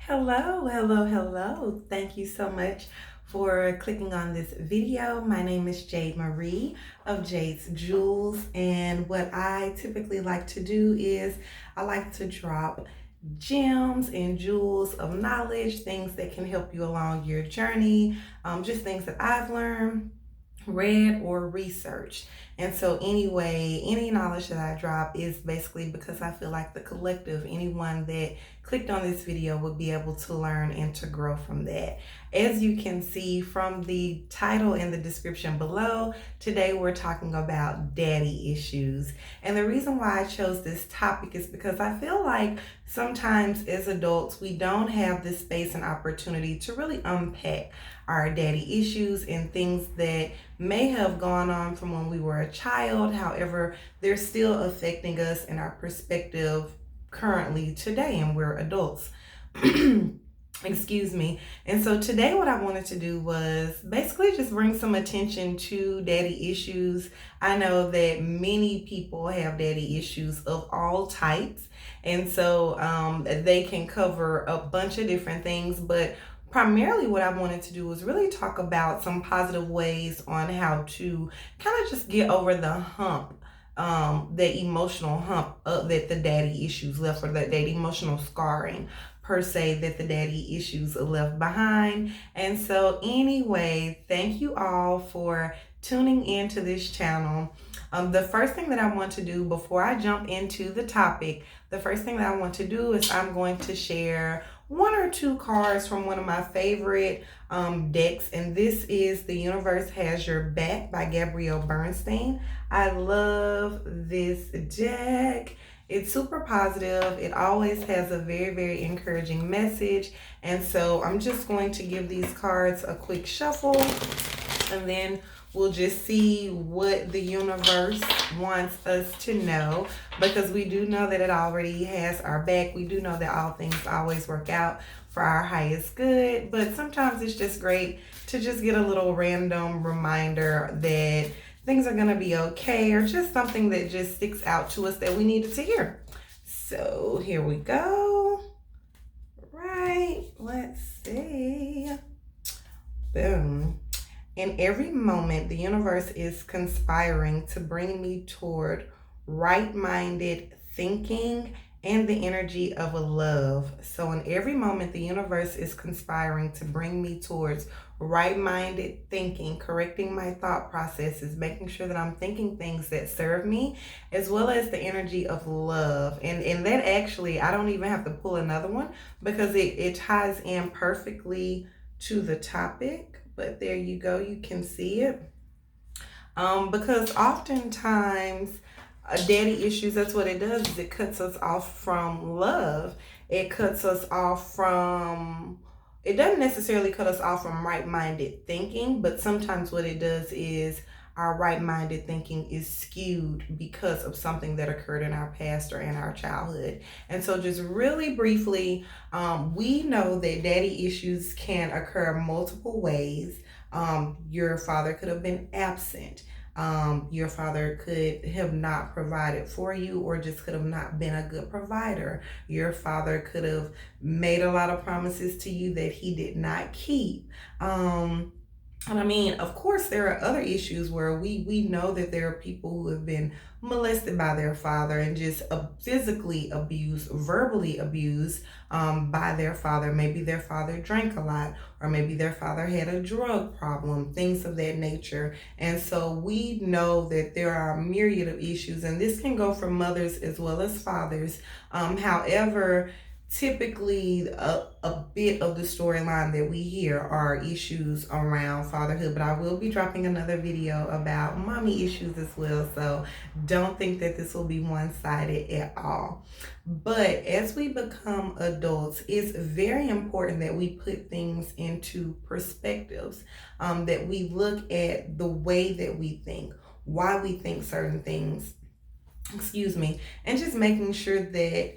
Hello, hello, hello. Thank you so much for clicking on this video. My name is Jade Marie of Jade's Jewels, and what I typically like to do is I like to drop gems and jewels of knowledge, things that can help you along your journey, just things that I've learned, read, or researched. And so anyway, any knowledge that I drop is basically because I feel like the collective, anyone that clicked on this video would be able to learn and to grow from that. As you can see from the title and the description below, today we're talking about daddy issues. And the reason why I chose this topic is because I feel like sometimes as adults, we don't have the space and opportunity to really unpack our daddy issues and things that may have gone on from when we were a child. However, they're still affecting us and our perspective currently today, and we're adults. Excuse me. And so today what I wanted to do was basically just bring some attention to daddy issues. I know that many people have daddy issues of all types, and so they can cover a bunch of different things, but primarily what I wanted to do was really talk about some positive ways on how to kind of just get over the hump, the emotional hump that the daddy issues left, or that emotional scarring per se that the daddy issues left behind. And so anyway, thank you all for tuning into this channel. The first thing that I want to do before I jump into the topic, the first thing that I want to do is I'm going to share one or two cards from one of my favorite decks, and this is The Universe Has Your Back by Gabrielle Bernstein. I love this deck. It's super positive. It always has a very, very encouraging message. And so I'm just going to give these cards a quick shuffle, and then we'll just see what the universe wants us to know, because we do know that it already has our back. We do know that all things always work out for our highest good, but sometimes it's just great to just get a little random reminder that things are going to be okay, or just something that just sticks out to us that we needed to hear. So here we go. Right, let's see. Boom. In every moment, the universe is conspiring to bring me toward right-minded thinking and the energy of a love. So in every moment, the universe is conspiring to bring me towards right-minded thinking, correcting my thought processes, making sure that I'm thinking things that serve me, as well as the energy of love. And that actually, I don't even have to pull another one, because it ties in perfectly to the topic. But there you go, you can see it. Because oftentimes daddy issues, that's what it does, is it cuts us off from love. It cuts us off from, it doesn't necessarily cut us off from right-minded thinking, but sometimes what it does is our right-minded thinking is skewed because of something that occurred in our past or in our childhood. And so just really briefly, we know that daddy issues can occur multiple ways. Your father could have been absent. Your father could have not provided for you, or just could have not been a good provider. Your father could have made a lot of promises to you that he did not keep. And I mean, of course, there are other issues where we know that there are people who have been molested by their father and just physically abused, verbally abused by their father. Maybe their father drank a lot, or maybe their father had a drug problem, things of that nature. And so we know that there are a myriad of issues, and this can go for mothers as well as fathers. However, typically a bit of the storyline that we hear are issues around fatherhood, but I will be dropping another video about mommy issues as well, so don't think that this will be one-sided at all. But as we become adults, it's very important that we put things into perspectives, that we look at the way that we think, why we think certain things, and just making sure that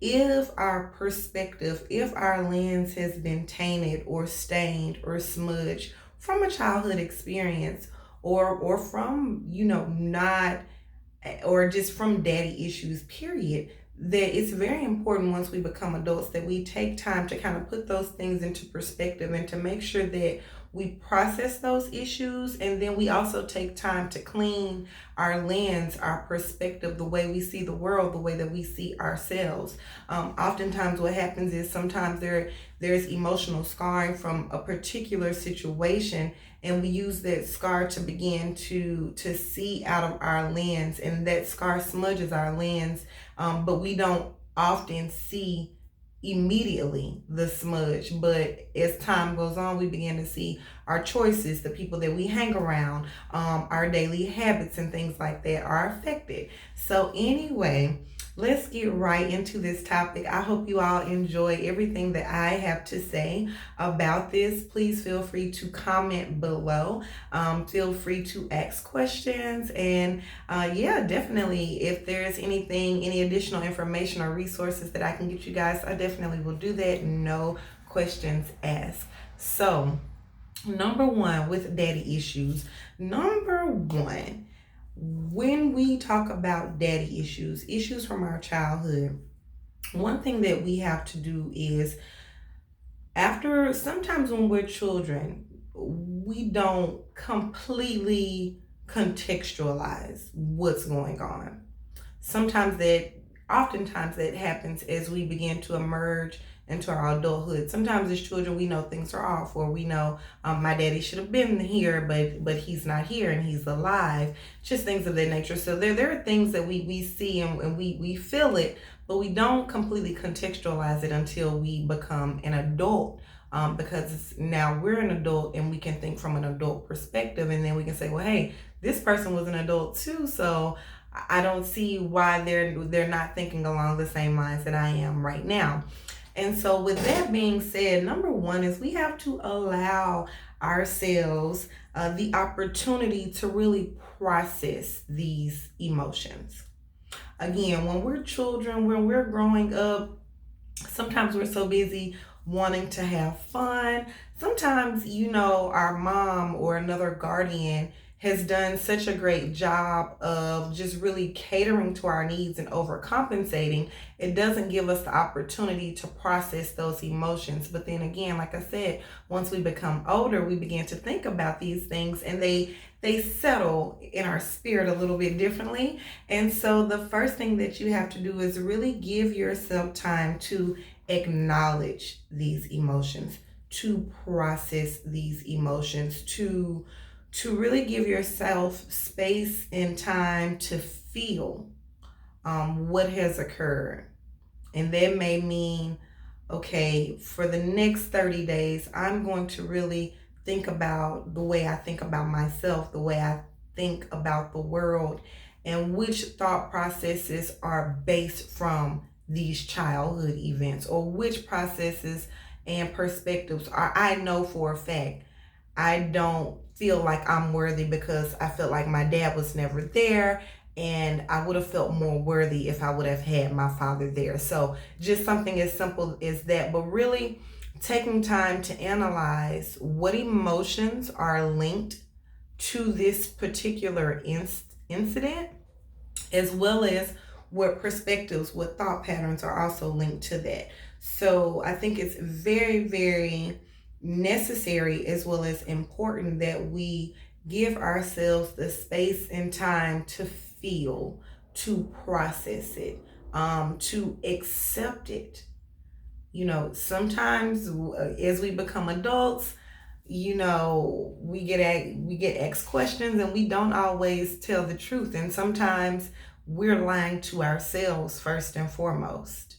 if our perspective, if our lens has been tainted or stained or smudged from a childhood experience, or from, not, or just from daddy issues, period, that it's very important once we become adults that we take time to kind of put those things into perspective and to make sure that we process those issues, and then we also take time to clean our lens, our perspective, the way we see the world, the way that we see ourselves. Oftentimes what happens is sometimes there's emotional scarring from a particular situation, and we use that scar to begin to see out of our lens, and that scar smudges our lens, but we don't often see immediately the smudge. But as time goes on, we begin to see our choices, the people that we hang around, our daily habits and things like that are affected. So anyway, let's get right into this topic. I hope you all enjoy everything that I have to say about this. Please feel free to comment below. Feel free to ask questions. And yeah, definitely, if there's anything, any additional information or resources that I can get you guys, I definitely will do that. No questions asked. So, number one, with daddy issues. Number one, when we talk about daddy issues from our childhood, one thing that we have to do is, after sometimes when we're children, we don't completely contextualize what's going on. Oftentimes that happens as we begin to emerge into our adulthood. Sometimes as children, we know things are off, or we know my daddy should have been here, but he's not here and he's alive. Just things of that nature. So there are things that we see and we feel it, but we don't completely contextualize it until we become an adult. Because now we're an adult and we can think from an adult perspective, and then we can say, well, hey, this person was an adult too, so I don't see why they're not thinking along the same lines that I am right now. And so with that being said, number one is we have to allow ourselves the opportunity to really process these emotions. Again, when we're children, when we're growing up, sometimes we're so busy wanting to have fun. Sometimes, our mom or another guardian has done such a great job of just really catering to our needs and overcompensating. It doesn't give us the opportunity to process those emotions. But then again, like I said, once we become older, we begin to think about these things, and they settle in our spirit a little bit differently. And so the first thing that you have to do is really give yourself time to acknowledge these emotions, to process these emotions, to really give yourself space and time to feel what has occurred. And that may mean, okay, for the next 30 days, I'm going to really think about the way I think about myself, the way I think about the world, and which thought processes are based from these childhood events, or which processes and perspectives are, I know for a fact, I don't feel like I'm worthy because I felt like my dad was never there, and I would have felt more worthy if I would have had my father there. So just something as simple as that, but really taking time to analyze what emotions are linked to this particular incident, as well as what perspectives, what thought patterns are also linked to that. So I think it's very, very necessary as well as important that we give ourselves the space and time to feel, to process it, to accept it. Sometimes as we become adults, we get asked questions and we don't always tell the truth, and sometimes we're lying to ourselves first and foremost.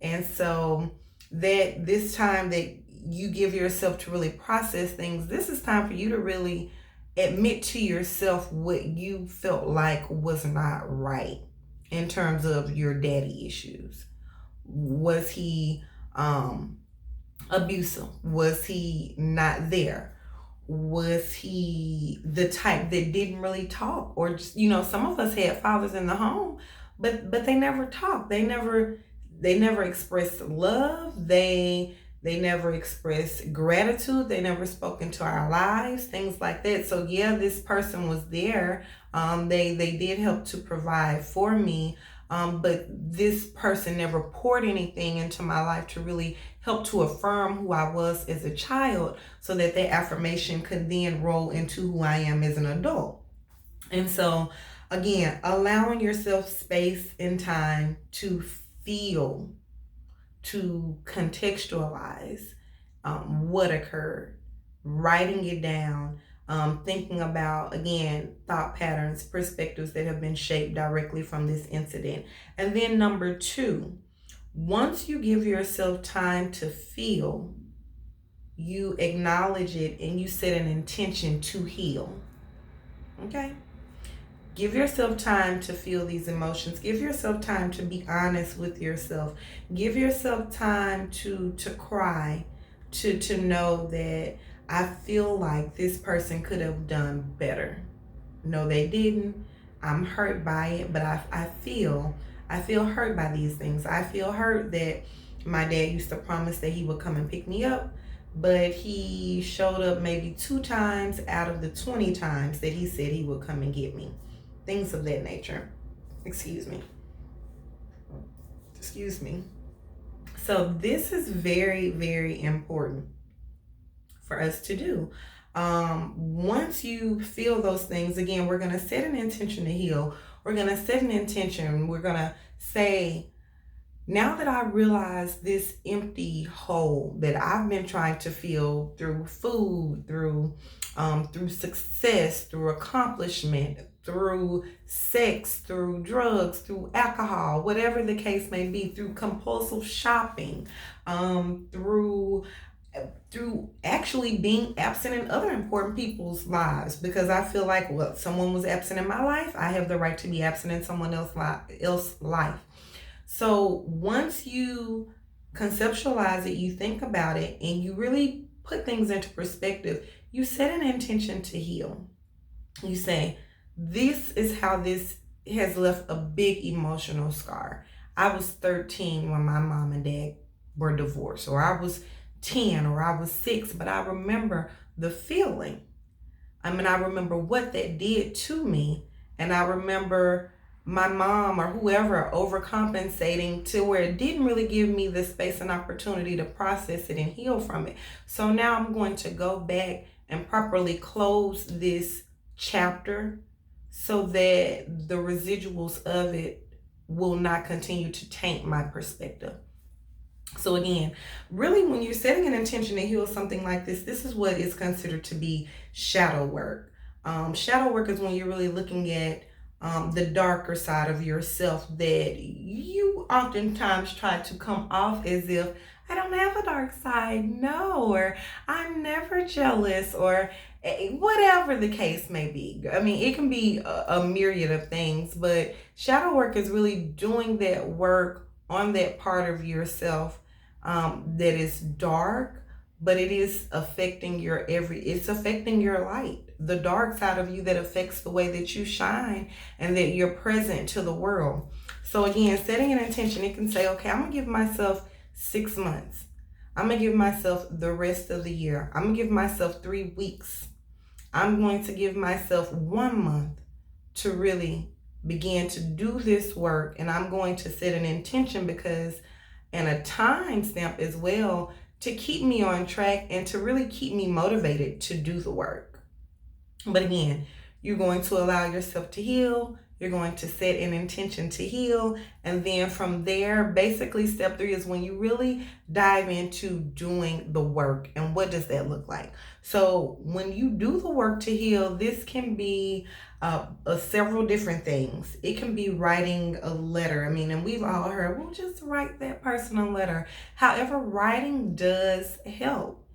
And so that this time that you give yourself to really process things, this is time for you to really admit to yourself what you felt like was not right in terms of your daddy issues. Was he abusive? Was he not there? Was he the type that didn't really talk? Or just, some of us had fathers in the home, but they never talked. They never expressed love. They never expressed gratitude. They never spoke into our lives, things like that. So yeah, this person was there. They did help to provide for me. but this person never poured anything into my life to really help to affirm who I was as a child, so that that affirmation could then roll into who I am as an adult. And so, again, allowing yourself space and time to feel, to contextualize what occurred, writing it down, thinking about, again, thought patterns, perspectives that have been shaped directly from this incident. And then number two, once you give yourself time to feel, you acknowledge it and you set an intention to heal. Okay? Give yourself time to feel these emotions. Give yourself time to be honest with yourself. Give yourself time to cry, to know that I feel like this person could have done better. No, they didn't. I'm hurt by it, but I feel hurt by these things. I feel hurt that my dad used to promise that he would come and pick me up, but he showed up maybe 2 times out of the 20 times that he said he would come and get me. Things of that nature. Excuse me. So this is very, very important for us to do. Once you feel those things, again, we're going to set an intention to heal. We're going to set an intention. We're going to say, now that I realize this empty hole that I've been trying to fill through food, through success, through accomplishment, through sex, through drugs, through alcohol, whatever the case may be, through compulsive shopping, through actually being absent in other important people's lives, because I feel like, well, someone was absent in my life, I have the right to be absent in someone else's life. So once you conceptualize it, you think about it, and you really put things into perspective, you set an intention to heal. You say, this is how this has left a big emotional scar. I was 13 when my mom and dad were divorced, or I was 10, or I was 6, but I remember the feeling. I remember what that did to me, and I remember my mom or whoever overcompensating to where it didn't really give me the space and opportunity to process it and heal from it. So now I'm going to go back and properly close this chapter so that the residuals of it will not continue to taint my perspective. So again, really, when you're setting an intention to heal something like this is what is considered to be shadow work. Shadow work is when you're really looking at the darker side of yourself that you oftentimes try to come off as if, I don't have a dark side, no, or I'm never jealous, or whatever the case may be. It can be a myriad of things, but shadow work is really doing that work on that part of yourself that is dark, but it is affecting it's affecting your light, the dark side of you that affects the way that you shine and that you're present to the world. So again, setting an intention, it can say, okay, I'm gonna give myself 6 months. I'm gonna give myself the rest of the year. I'm gonna give myself 3 weeks. I'm going to give myself 1 month to really begin to do this work. And I'm going to set an intention and a time stamp as well, to keep me on track and to really keep me motivated to do the work. But again, you're going to allow yourself to heal. You're going to set an intention to heal. And then from there, basically step 3 is when you really dive into doing the work. And what does that look like? So when you do the work to heal, this can be several different things. It can be writing a letter. And we've all heard, well, just write that person a letter. However, writing does help.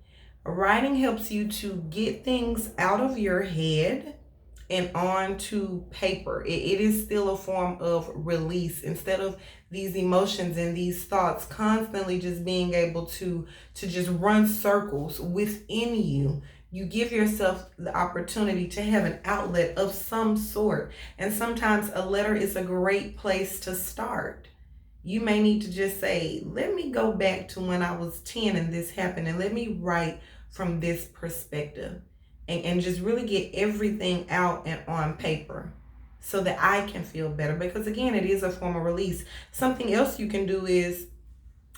Writing helps you to get things out of your head and onto paper. It is still a form of release, instead of these emotions and these thoughts constantly just being able to just run circles within you. You give yourself the opportunity to have an outlet of some sort. And sometimes a letter is a great place to start. You may need to just say, let me go back to when I was 10 and this happened, and let me write from this perspective. And just really get everything out and on paper. so that I can feel better. Because again, it is a form of release. Something else you can do is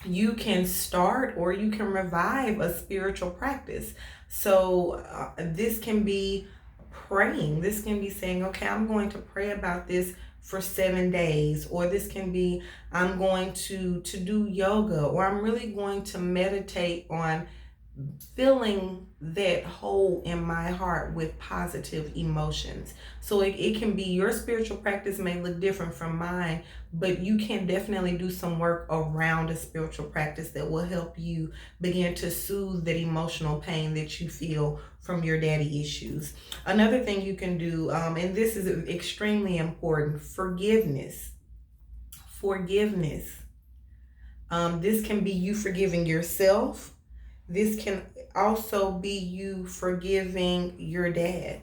you can start or you can revive a spiritual practice. So this can be praying. This can be saying, okay, I'm going to pray about this for 7 days, or this can be, I'm going to do yoga, or I'm really going to meditate on filling that hole in my heart with positive emotions. So it can be, your spiritual practice may look different from mine, but you can definitely do some work around a spiritual practice that will help you begin to soothe that emotional pain that you feel from your daddy issues. Another thing you can do, and this is extremely important, forgiveness. Forgiveness. This can be you forgiving yourself. This can also be you forgiving your dad.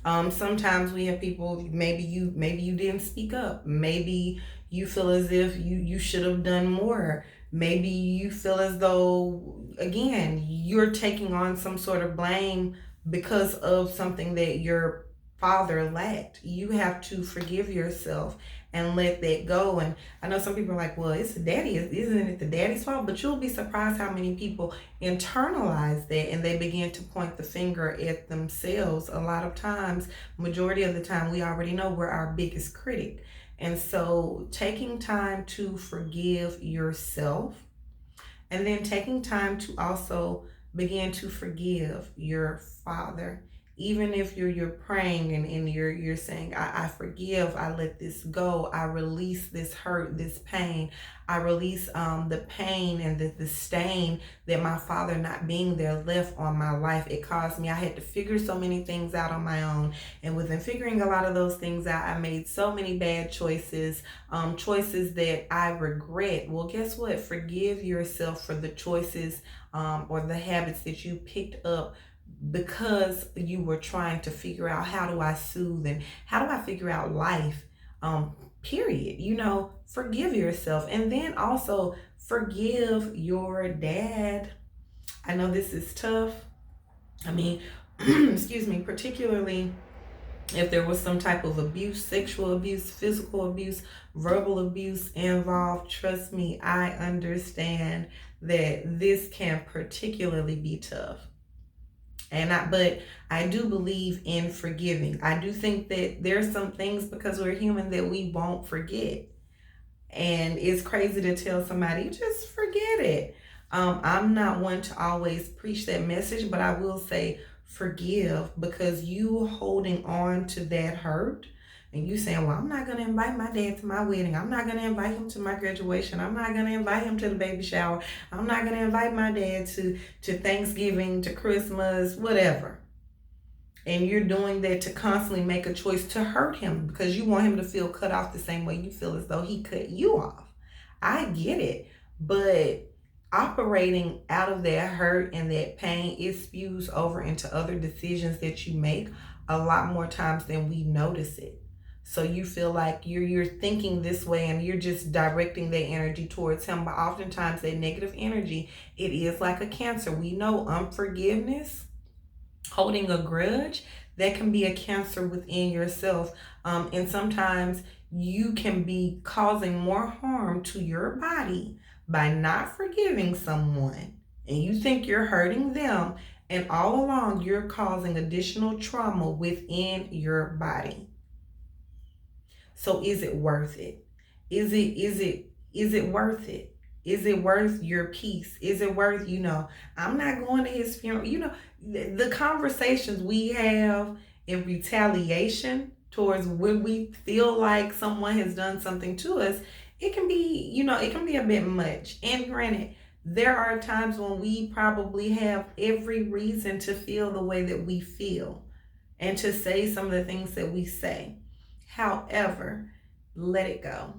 Sometimes we have people, maybe you didn't speak up. Maybe you feel as if you should have done more. Maybe you feel as though, again, you're taking on some sort of blame because of something that your father lacked. You have to forgive yourself and let that go. And I know some people are like, well, it's the daddy, isn't it the daddy's fault? But you'll be surprised how many people internalize that and they begin to point the finger at themselves. A lot of times, majority of the time, we already know we're our biggest critic. And so taking time to forgive yourself, and then taking time to also begin to forgive your father. Even if you're praying and you're saying, I forgive, I let this go, I release this hurt, this pain, I release the pain and the stain that my father not being there left on my life. It caused me, I had to figure so many things out on my own. And within figuring a lot of those things out, I made so many bad choices, choices that I regret. Well, guess what? Forgive yourself for the choices or the habits that you picked up because you were trying to figure out, how do I soothe and how do I figure out life, period. Forgive yourself. And then also forgive your dad. I know this is tough. I mean, excuse me, particularly if there was some type of abuse, sexual abuse, physical abuse, verbal abuse involved. Trust me, I understand that this can particularly be tough. But I do believe in forgiving. I do think that there's some things, because we're human, that we won't forget. And it's crazy to tell somebody, just forget it. I'm not one to always preach that message, but I will say forgive, because you holding on to that hurt and you saying, well, I'm not going to invite my dad to my wedding. I'm not going to invite him to my graduation. I'm not going to invite him to the baby shower. I'm not going to invite my dad to Thanksgiving, to Christmas, whatever. And you're doing that to constantly make a choice to hurt him because you want him to feel cut off the same way you feel as though he cut you off. I get it. But operating out of that hurt and that pain, it spews over into other decisions that you make a lot more times than we notice it. So you feel like you're thinking this way and you're just directing that energy towards him. But oftentimes that negative energy, it is like a cancer. We know unforgiveness, holding a grudge, that can be a cancer within yourself. And sometimes you can be causing more harm to your body by not forgiving someone. And you think you're hurting them. And all along, you're causing additional trauma within your body. So is it worth it? Is it worth it? Is it worth your peace? Is it worth, I'm not going to his funeral. The conversations we have in retaliation towards when we feel like someone has done something to us, it can be, it can be a bit much. And granted, there are times when we probably have every reason to feel the way that we feel and to say some of the things that we say. However, let it go.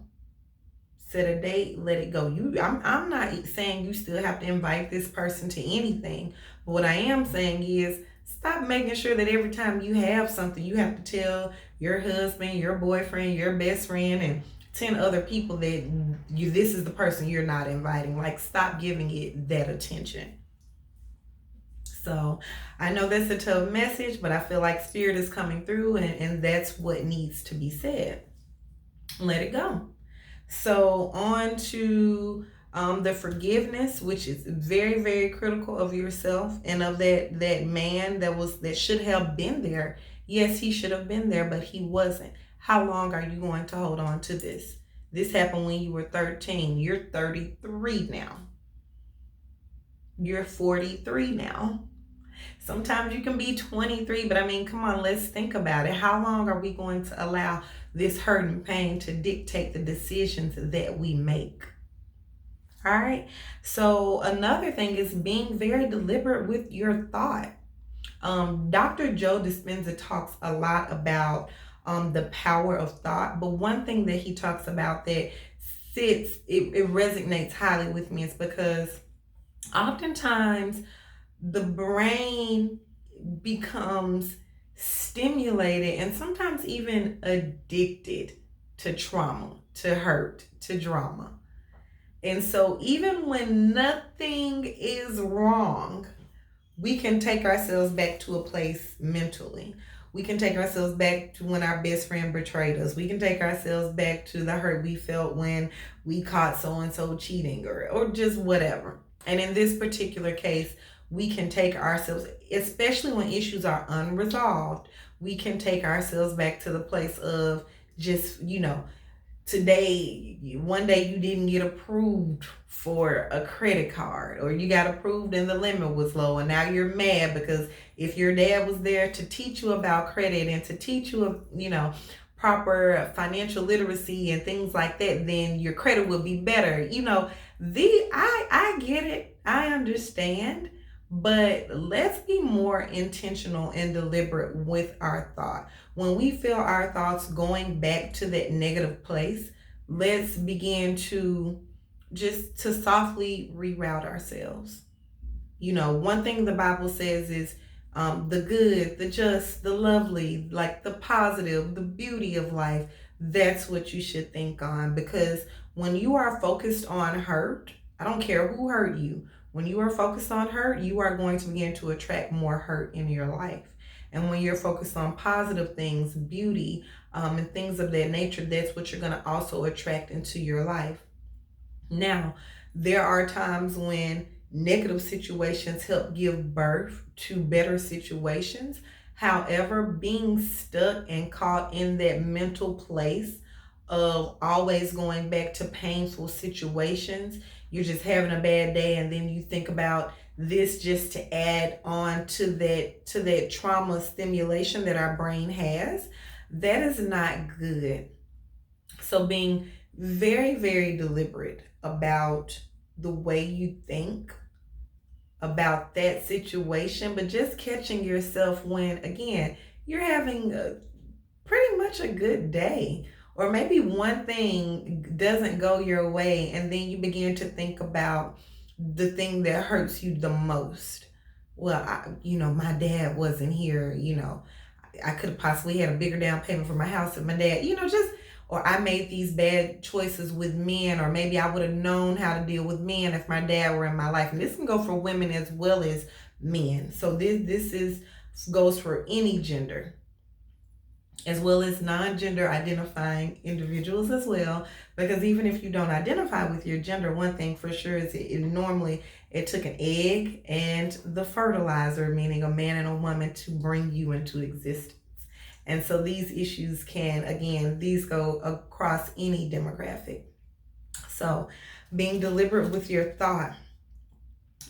Set a date, let it go. I'm not saying you still have to invite this person to anything. But what I am saying is stop making sure that every time you have something, you have to tell your husband, your boyfriend, your best friend, and 10 other people that this is the person you're not inviting. Like, stop giving it that attention. So I know that's a tough message, but I feel like spirit is coming through, and that's what needs to be said. Let it go. So on to the forgiveness, which is very, very critical of yourself and of that man that should have been there. Yes, he should have been there, but he wasn't. How long are you going to hold on to this? This happened when you were 13. You're 33 now. You're 43 now. Sometimes you can be 23, but I mean, come on, let's think about it. How long are we going to allow this hurt and pain to dictate the decisions that we make? All right. So another thing is being very deliberate with your thought. Dr. Joe Dispenza talks a lot about the power of thought, but one thing that he talks about that it resonates highly with me is because oftentimes the brain becomes stimulated and sometimes even addicted to trauma, to hurt, to drama. And so even when nothing is wrong, we can take ourselves back to a place mentally. We can take ourselves back to when our best friend betrayed us. We can take ourselves back to the hurt we felt when we caught so and so cheating or just whatever. And in this particular case, we can take ourselves, especially when issues are unresolved, we can take ourselves back to the place of just, today, one day you didn't get approved for a credit card, or you got approved and the limit was low, and now you're mad because if your dad was there to teach you about credit and to teach you, proper financial literacy and things like that, then your credit will be better. I get it. I understand. But let's be more intentional and deliberate with our thought. When we feel our thoughts going back to that negative place, let's begin to softly reroute ourselves. One thing the Bible says is the good, the just, the lovely, like the positive, the beauty of life. That's what you should think on, because when you are focused on hurt, I don't care who hurt you. When you are focused on hurt, you are going to begin to attract more hurt in your life. And when you're focused on positive things, beauty, and things of that nature, that's what you're going to also attract into your life. Now, there are times when negative situations help give birth to better situations. However, being stuck and caught in that mental place of always going back to painful situations, you're just having a bad day and then you think about this just to add on to that trauma stimulation that our brain has, that is not good. So being very, very deliberate about the way you think about that situation, but just catching yourself when, again, you're having pretty much a good day, or maybe one thing doesn't go your way, and then you begin to think about the thing that hurts you the most. Well, my dad wasn't here, I could have possibly had a bigger down payment for my house if my dad, or I made these bad choices with men, or maybe I would have known how to deal with men if my dad were in my life. And this can go for women as well as men. So this goes for any gender, as well as non-gender identifying individuals as well. Because even if you don't identify with your gender, one thing for sure is it took an egg and the fertilizer, meaning a man and a woman, to bring you into existence. And so these issues these go across any demographic. So being deliberate with your thought.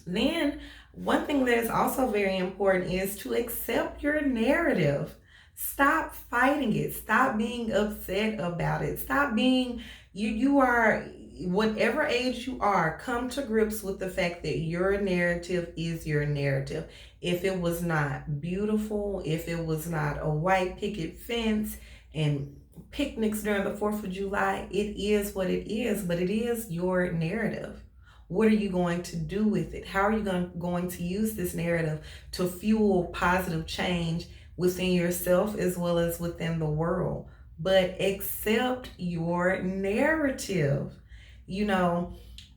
Then one thing that is also very important is to accept your narrative. Stop fighting it. Stop being upset about it. Stop being, you are, whatever age you are, come to grips with the fact that your narrative is your narrative. If it was not beautiful, if it was not a white picket fence and picnics during the 4th of July, it is what it is, but it is your narrative. What are you going to do with it? How are you going to use this narrative to fuel positive change within yourself as well as within the world? But accept your narrative.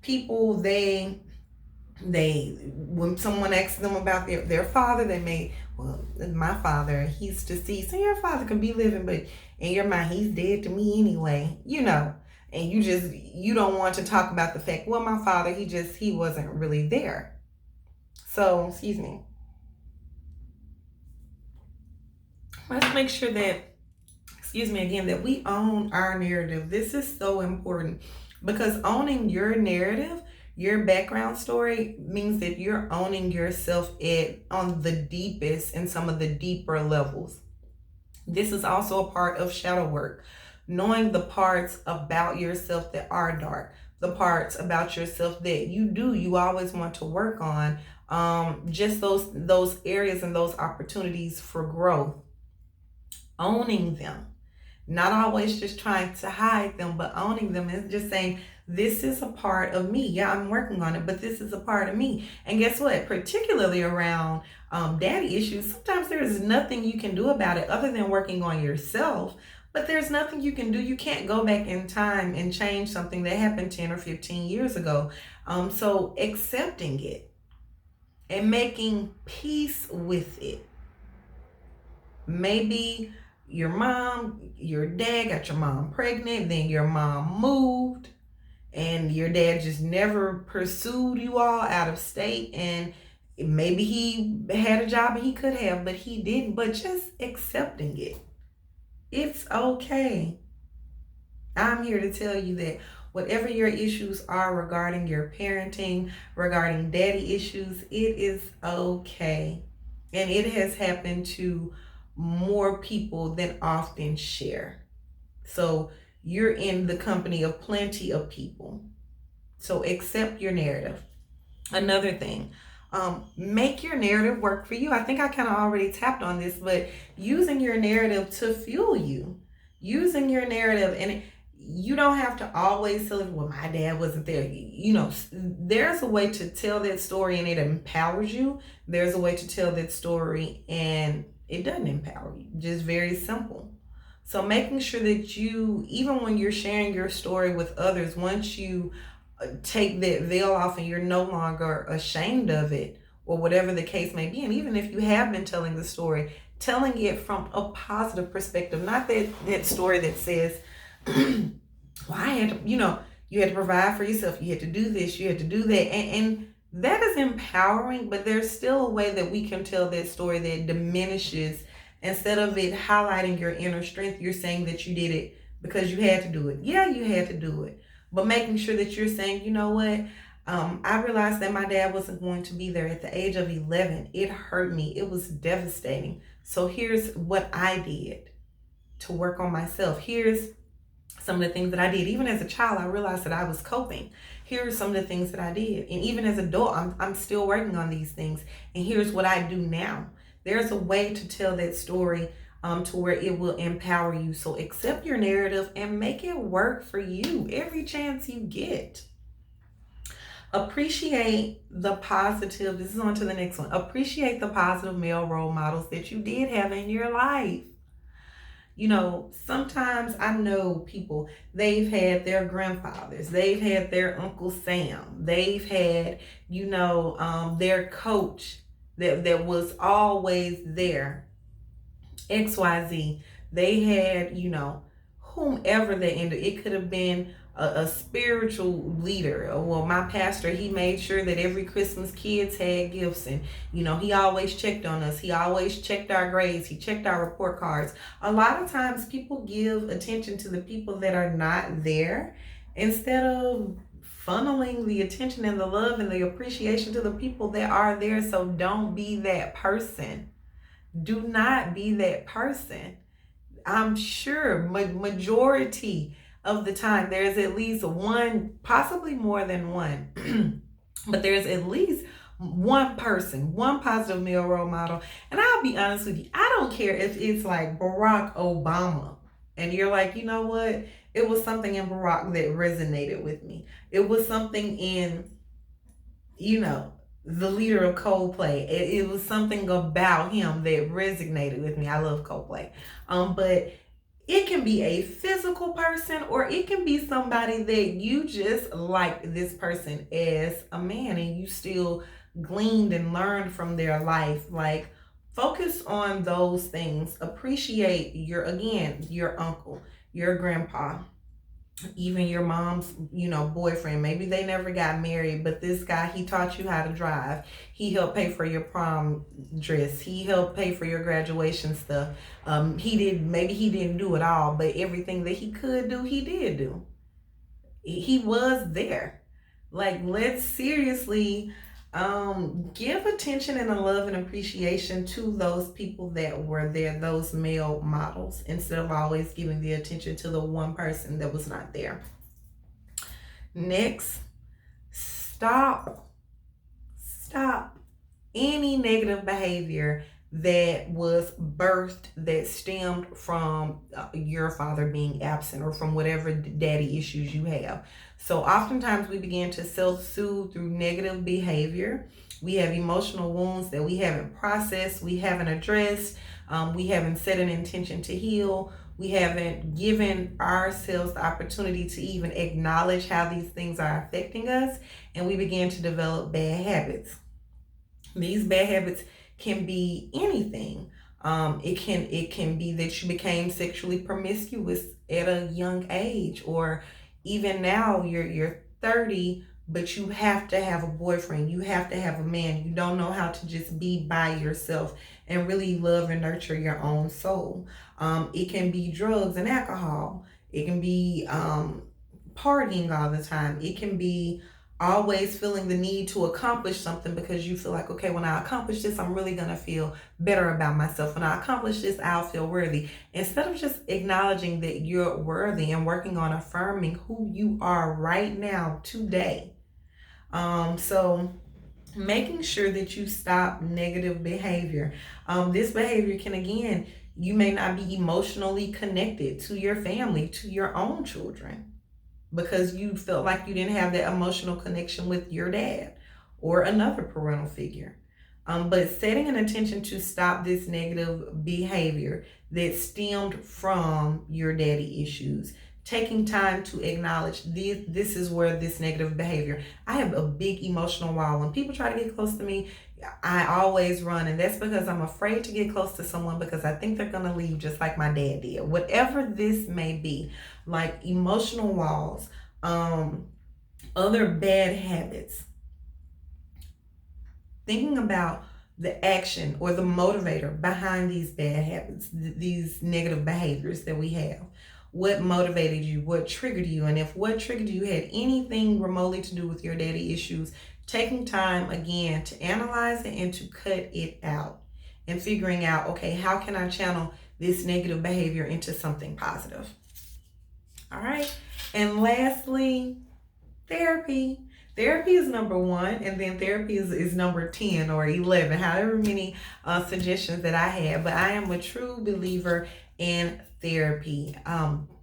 People, When someone asks them about their father, they may, well, my father, he's deceased. So your father could be living, but in your mind, he's dead to me anyway, and you don't want to talk about the fact, well, my father, he wasn't really there. So, excuse me. Let's make sure that, excuse me again, that we own our narrative. This is so important because owning your narrative, your background story, means that you're owning yourself on the deepest and some of the deeper levels. This is also a part of shadow work, knowing the parts about yourself that are dark, the parts about yourself that you always want to work on, just those areas and those opportunities for growth. Owning them, not always just trying to hide them, but owning them and just saying, this is a part of me. Yeah, I'm working on it, but this is a part of me. And guess what? Particularly around daddy issues, sometimes there is nothing you can do about it other than working on yourself. But there's nothing you can do. You can't go back in time and change something that happened 10 or 15 years ago. So accepting it and making peace with it. Maybe your dad got your mom pregnant, then your mom moved, and your dad just never pursued you all out of state, and maybe he had a job and he could have, but he didn't. But just accepting it. It's okay. I'm here to tell you that whatever your issues are regarding your parenting, regarding daddy issues, it is okay. And it has happened to more people than often share. So you're in the company of plenty of people. So accept your narrative. Another thing, make your narrative work for you. I think I kind of already tapped on this, but using your narrative to fuel you, using your narrative, and you don't have to always tell it, well, my dad wasn't there. There's a way to tell that story and it empowers you. There's a way to tell that story and it doesn't empower you. Just very simple. So making sure that you, even when you're sharing your story with others, once you take that veil off and you're no longer ashamed of it or whatever the case may be, and even if you have been telling the story, telling it from a positive perspective, not that story that says, well, I had to, you had to provide for yourself, you had to do this, you had to do that, and that is empowering, but there's still a way that we can tell that story that diminishes. Instead of it highlighting your inner strength, you're saying that you did it because you had to do it. Yeah, you had to do it. But making sure that you're saying, you know what? I realized that my dad wasn't going to be there at the age of 11. It hurt me. It was devastating. So here's what I did to work on myself. Here's some of the things that I did. Even as a child, I realized that I was coping. Here are some of the things that I did. And even as an adult, I'm still working on these things. And here's what I do now. There's a way to tell that story to where it will empower you. So accept your narrative and make it work for you every chance you get. Appreciate the positive. This is on to the next one. Appreciate the positive male role models that you did have in your life. Sometimes I know people, they've had their grandfathers, they've had their Uncle Sam, they've had, their coach that was always there, XYZ. They had, whomever they ended. It could have been a spiritual leader. Well, my pastor, he made sure that every Christmas kids had gifts, and he always checked on us. He always checked our grades. He checked our report cards. A lot of times people give attention to the people that are not there instead of funneling the attention and the love and the appreciation to the people that are there. So don't be that person. Do not be that person. I'm sure majority of the time there's at least one, possibly more than one, but there's at least one person, one positive male role model. And I'll be honest with you, I don't care if it's like Barack Obama and you're like, you know what? It was something in Barack that resonated with me. It was something in, the leader of Coldplay. It was something about him that resonated with me. I love Coldplay. But It can be a physical person, or it can be somebody that you just like this person as a man and you still gleaned and learned from their life. Like, focus on those things. Appreciate your uncle, your grandpa, even your mom's, boyfriend. Maybe they never got married, but this guy, he taught you how to drive. He helped pay for your prom dress. He helped pay for your graduation stuff. Maybe he didn't do it all, but everything that he could do, he did do. He was there. Like, let's seriously give attention and a love and appreciation to those people that were there, those male models, instead of always giving the attention to the one person that was not there. Next, stop any negative behavior that was birthed, that stemmed from your father being absent, or from whatever daddy issues you have. So oftentimes we begin to self-soothe through negative behavior. We have emotional wounds that we haven't processed, we haven't addressed, we haven't set an intention to heal. We haven't given ourselves the opportunity to even acknowledge how these things are affecting us, and we begin to develop bad habits. These bad habits can be anything. It can be that you became sexually promiscuous at a young age, or even now you're 30, but you have to have a boyfriend. You have to have a man. You don't know how to just be by yourself and really love and nurture your own soul. It can be drugs and alcohol. It can be partying all the time. It can be always feeling the need to accomplish something, because you feel like, okay, when I accomplish this, I'm really going to feel better about myself. When I accomplish this, I'll feel worthy. Instead of just acknowledging that you're worthy and working on affirming who you are right now, today. So making sure that you stop negative behavior. This behavior can, again, you may not be emotionally connected to your family, to your own children, because you felt like you didn't have that emotional connection with your dad or another parental figure. But setting an intention to stop this negative behavior that stemmed from your daddy issues, taking time to acknowledge this is where this negative behavior. I have a big emotional wall. When people try to get close to me, I always run, and that's because I'm afraid to get close to someone, because I think they're going to leave just like my dad did. Whatever this may be, like emotional walls, other bad habits. Thinking about the action or the motivator behind these bad habits, these negative behaviors that we have. What motivated you? What triggered you? And if what triggered you had anything remotely to do with your daddy issues, taking time again to analyze it and to cut it out, and figuring out, okay, how can I channel this negative behavior into something positive? All right. And lastly, therapy. Therapy is number one, and then therapy is number 10 or 11, however many suggestions that I have. But I am a true believer in therapy.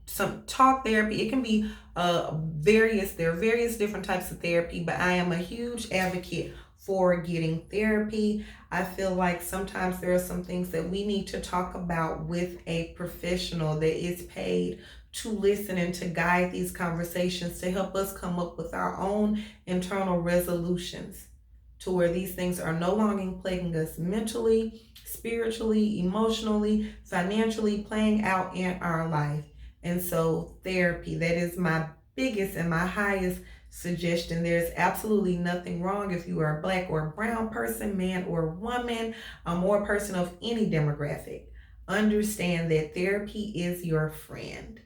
Some talk therapy. It can be there are various different types of therapy, but I am a huge advocate for getting therapy. I feel like sometimes there are some things that we need to talk about with a professional that is paid to listen and to guide these conversations, to help us come up with our own internal resolutions, to where these things are no longer plaguing us mentally, spiritually, emotionally, financially, playing out in our life. And so therapy, that is my biggest and my highest suggestion. There's absolutely nothing wrong if you are a black or brown person, man or woman, or a person of any demographic. Understand that therapy is your friend.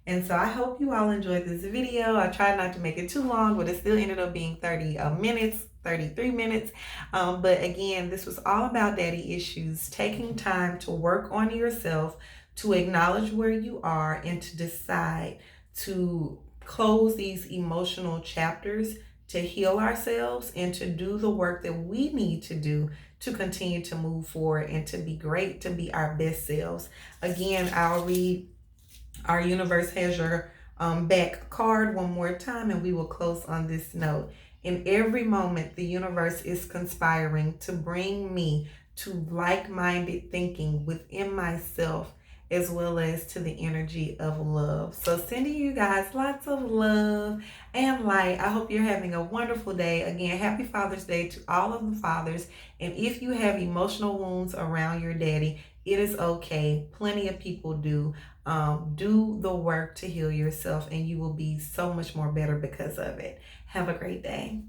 And so I hope you all enjoyed this video. I tried not to make it too long, but it still ended up being 30 minutes, 33 minutes. But again, this was all about daddy issues, taking time to work on yourself, to acknowledge where you are, and to decide to close these emotional chapters, to heal ourselves, and to do the work that we need to do to continue to move forward and to be great, to be our best selves. Again, I'll read our universe has your back card one more time, and we will close on this note. In every moment, the universe is conspiring to bring me to like-minded thinking within myself as well as to the energy of love. So sending you guys lots of love and light. I hope you're having a wonderful day. Again, happy Father's Day to all of the fathers. And if you have emotional wounds around your daddy, it is okay. Plenty of people do. Do the work to heal yourself, and you will be so much more better because of it. Have a great day.